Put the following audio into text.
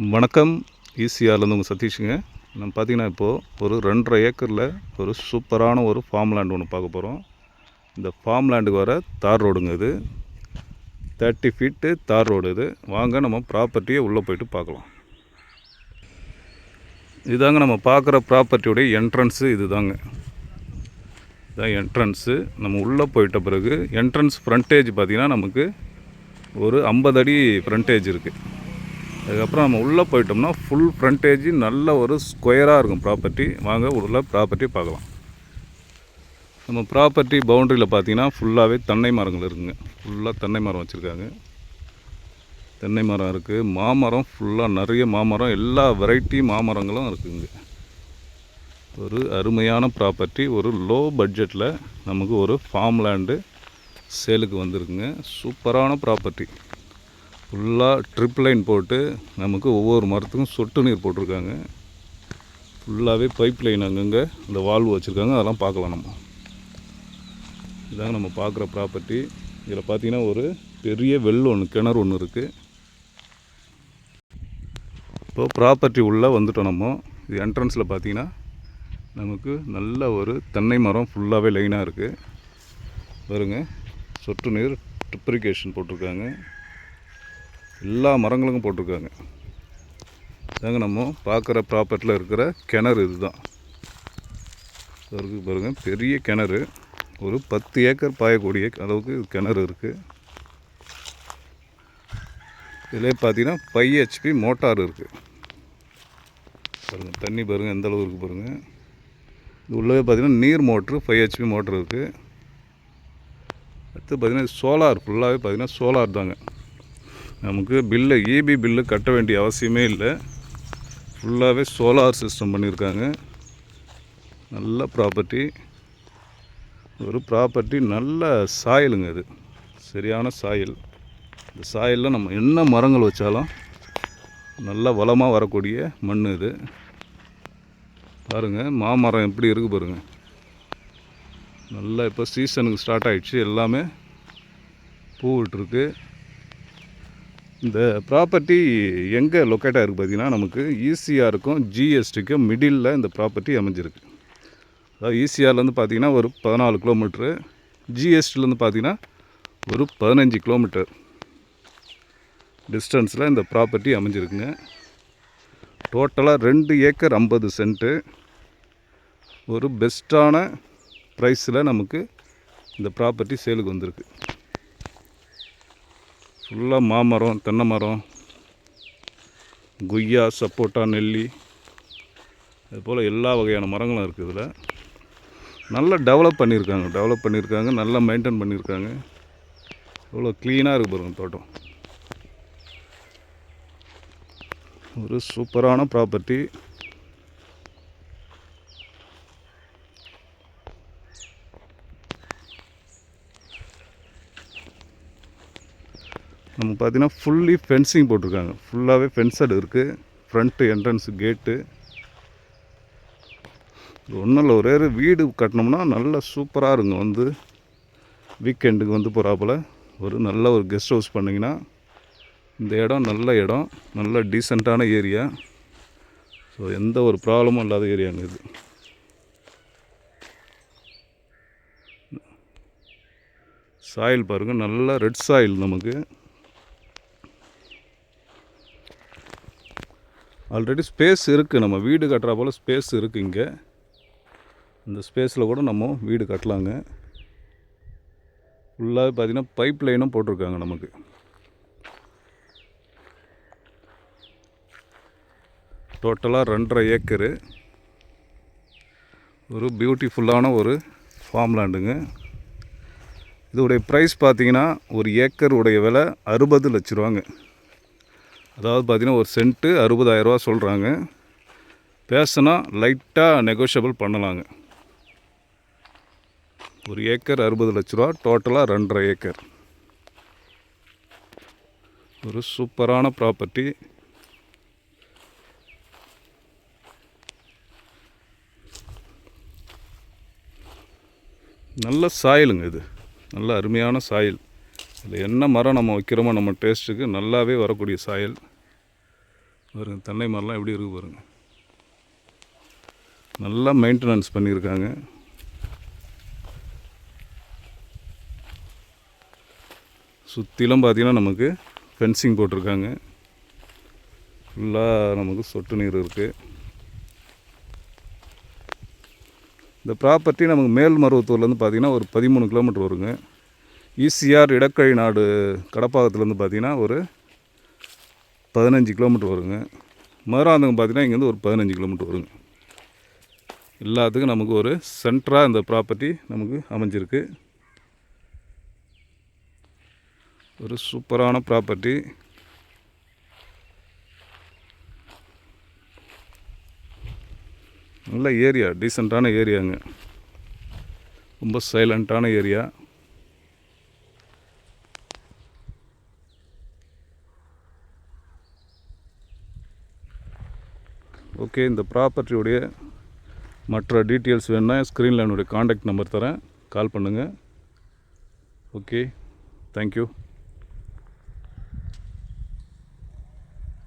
வணக்கம். ஈசிஆர்லேருந்து உங்கள் சதீஷுங்க. நம்ம பார்த்திங்கன்னா இப்போது ஒரு 2.5 ஏக்கரில் ஒரு சூப்பரான ஒரு ஃபார்ம் லேண்ட் ஒன்று பார்க்க போகிறோம். இந்த ஃபார்ம் லேண்டுக்கு வர தார் ரோடுங்க இது. 30 ஃபீட்டு தார் ரோடு இது. வாங்க நம்ம ப்ராப்பர்ட்டியை உள்ளே போய்ட்டு பார்க்கலாம். இதுதாங்க நம்ம பார்க்குற ப்ராப்பர்ட்டியோடைய என்ட்ரன்ஸு. இதுதாங்க இதான் என்ட்ரன்ஸு. நம்ம உள்ளே போயிட்ட பிறகு என்ட்ரன்ஸ் ஃப்ரண்டேஜ் பார்த்திங்கன்னா நமக்கு ஒரு 50 அடி ஃப்ரண்டேஜ் இருக்குது. அதுக்கப்புறம் நம்ம உள்ளே போயிட்டோம்னா ஃபுல் ஃப்ரண்டேஜ் நல்ல ஒரு ஸ்கொயராக இருக்கும் ப்ராப்பர்ட்டி. வாங்க உள்ள ப்ராப்பர்ட்டி பார்க்கலாம். நம்ம ப்ராப்பர்ட்டி பவுண்ட்ரியில் பார்த்தீங்கன்னா ஃபுல்லாகவே தென்னை மரங்கள் இருக்குங்க. ஃபுல்லாக தென்னை மரம் வச்சுருக்காங்க. தென்னை மரம் இருக்குது, மாமரம் ஃபுல்லாக நிறைய மாமரம், எல்லா வெரைட்டி மாமரங்களும் இருக்குங்க. ஒரு அருமையான ப்ராப்பர்ட்டி. ஒரு லோ பட்ஜெட்டில் நமக்கு ஒரு ஃபார்ம் லேண்டு சேலுக்கு வந்திருக்குங்க. சூப்பரான ப்ராப்பர்ட்டி. ஃபுல்லாக ட்ரிப் லைன் போட்டு நமக்கு ஒவ்வொரு மரத்துக்கும் சொட்டு நீர் போட்டிருக்காங்க. ஃபுல்லாகவே பைப் லைன் அங்கங்கே இந்த வால்வு வச்சுருக்காங்க. அதெல்லாம் பார்க்கலாம். நம்ம இதாங்க நம்ம பார்க்குற ப்ராப்பர்ட்டி. இதில் பார்த்திங்கன்னா ஒரு பெரிய கிணறு ஒன்று இருக்குது. இப்போது ப்ராப்பர்ட்டி உள்ளே வந்துட்டோம். நம்ம இது என்ட்ரன்ஸில் பார்த்திங்கன்னா நமக்கு நல்ல ஒரு தென்னை மரம் ஃபுல்லாகவே லைனாக இருக்குது. பாருங்க, சொட்டு நீர் ட்ரிப்ரிகேஷன் போட்டிருக்காங்க. எல்லா மரங்களுக்கும் போட்டிருக்காங்க. இதாங்க நம்ம பார்க்குற ப்ராப்பர்ட்டியில் இருக்கிற கிணறு. இதுதான் இருக்குது பாருங்கள், பெரிய கிணறு. ஒரு 10 ஏக்கர் பாயக்கூடிய அளவுக்கு கிணறு இருக்குது. இதில் பார்த்தீங்கன்னா 5 HP மோட்டார் இருக்குது. பாருங்கள், தண்ணி பாருங்கள் எந்த அளவு இருக்குது பாருங்கள். இது உள்ளவே பார்த்தீங்கன்னா நீர் மோட்ரு 5 HP மோட்ரு இருக்குது. அடுத்து பார்த்திங்கன்னா சோலார். ஃபுல்லாகவே பார்த்திங்கன்னா சோலார் தாங்க. நமக்கு ஈபி பில்லு கட்ட வேண்டிய அவசியமே இல்லை. ஃபுல்லாகவே சோலார் சிஸ்டம் பண்ணியிருக்காங்க. நல்ல ப்ராப்பர்ட்டி. ஒரு ப்ராப்பர்ட்டி நல்ல சாயலுங்க. இது சரியான சாயல். இந்த சாயலில் நம்ம என்ன மரங்கள் வச்சாலும் நல்ல வளமாக வரக்கூடிய மண் இது. பாருங்கள், மாமரம் எப்படி இருக்குது பாருங்கள். நல்லா இப்போ சீசனுக்கு ஸ்டார்ட் ஆகிடுச்சு. எல்லாமே பூ விட்டுருக்கு. இந்த ப்ராப்பர்ட்டி எங்கே லொக்கேட்டாக இருக்குது பார்த்திங்கன்னா நமக்கு ஈசிஆருக்கும் ஜிஎஸ்டிக்கும் மிடில் இந்த ப்ராப்பர்ட்டி அமைஞ்சிருக்கு. அதாவது ஈசிஆர்லேருந்து பார்த்திங்கன்னா ஒரு 14 கிலோமீட்ரு, ஜிஎஸ்டிலேருந்து பார்த்திங்கன்னா ஒரு 15 கிலோமீட்டர் டிஸ்டன்ஸில் இந்த ப்ராப்பர்ட்டி அமைஞ்சிருக்குங்க. டோட்டலாக 2 ஏக்கர் 50 சென்ட்டு. ஒரு பெஸ்ட்டான ப்ரைஸில் நமக்கு இந்த ப்ராப்பர்ட்டி சேலுக்கு வந்திருக்கு. ஃபுல்லாக மாமரம், தென்னை மரம், கொய்யா, சப்போட்டா, நெல்லி, அதுபோல் எல்லா வகையான மரங்களும் இருக்குது. இதில் நல்லா டெவலப் பண்ணியிருக்காங்க. நல்லா மெயின்டைன் பண்ணியிருக்காங்க. எவ்வளோ க்ளீனாக இருக்குது பாருங்கள் தோட்டம். ஒரு சூப்பரான ப்ராப்பர்ட்டி. நம்ம பார்த்திங்கன்னா ஃபுல்லி ஃபென்சிங் போட்டிருக்காங்க. ஃபுல்லாகவே ஃபென்சடு இருக்குது. ஃப்ரண்ட்டு என்ட்ரன்ஸு கேட்டு. ஒன்றும் இல்லை, ஒரே வீடு கட்டினோம்னா நல்லா சூப்பராக இருங்க. வந்து வீக்கெண்டுக்கு வந்து போகிறாப்புல ஒரு நல்ல ஒரு கெஸ்ட் ஹவுஸ் பண்ணிங்கன்னா இந்த இடம் நல்ல இடம், நல்ல டீசெண்டான ஏரியா. ஸோ எந்த ஒரு ப்ராப்ளமும் இல்லாத ஏரியாங்க இது. சாயில் பாருங்கள், நல்ல ரெட் சாயில். நமக்கு ஆல்ரெடி ஸ்பேஸ் இருக்குது. நம்ம வீடு கட்டுறா போல் ஸ்பேஸ் இருக்குது இங்கே. இந்த ஸ்பேஸில் கூட நம்ம வீடு கட்டலாங்க. ஃபுல்லாக பார்த்திங்கன்னா பைப் லைனும் போட்டிருக்காங்க. நமக்கு டோட்டலாக 2.5 ஏக்கரு. ஒரு பியூட்டிஃபுல்லான ஒரு ஃபார்ம் லேண்டுங்க. இதோடைய ப்ரைஸ் பார்த்திங்கன்னா ஒரு ஏக்கர் உடைய விலை 60 லட்ச ரூபாங்க. அதாவது பார்த்திங்கன்னா ஒரு சென்ட்டு 60,000 ரூபா சொல்கிறாங்க. பேசினா லைட்டாக நெகோஷியபிள் பண்ணலாங்க. ஒரு ஏக்கர் 60 லட்ச ரூபா. டோட்டலாக 2.5 ஏக்கர். ஒரு சூப்பரான ப்ராப்பர்ட்டி. நல்ல சாயலுங்க. இது நல்ல அருமையான சாயல். இதில் என்ன மரம் நம்ம வைக்கிறோமோ நம்ம டேஸ்ட்டுக்கு நல்லாவே வரக்கூடிய சாயல். பாருங்க தென்னை மரம்லாம் எப்படி இருக்குது பாருங்க. நல்லா மெயின்டெனன்ஸ் பண்ணியிருக்காங்க. சுற்றிலும் பார்த்திங்கன்னா நமக்கு ஃபென்சிங் போட்டிருக்காங்க. ஃபுல்லாக நமக்கு சொட்டு நீர் இருக்குது. இந்த ப்ராப்பர்ட்டி நமக்கு மேல்மருவத்தூர்லேருந்து பார்த்திங்கன்னா ஒரு 13 கிலோமீட்டர் வருங்க. ஈசிஆர் இடக்கழி நாடு கடப்பாக்கத்துலேருந்து பார்த்திங்கன்னா ஒரு 15 கிலோமீட்டர் வருங்க. மதுராந்தகம் பார்த்திங்கன்னா இங்கேருந்து ஒரு 15 கிலோமீட்டர் வருங்க. எல்லாத்துக்கும் நமக்கு ஒரு சென்டராக இந்த ப்ராப்பர்ட்டி நமக்கு அமைஞ்சிருக்கு. ஒரு சூப்பரான ப்ராப்பர்ட்டி. நல்ல ஏரியா, டீசெண்டான ஏரியாங்க. ரொம்ப சைலண்ட்டான ஏரியா. ஓகே, இந்த ப்ராப்பர்ட்டியுடைய மற்ற டீட்டெயில்ஸ் வேணுன்னா ஸ்க்ரீனில் என்னுடைய காண்டாக்ட் நம்பர் தரேன், கால் பண்ணுங்கள். Okay, thank you.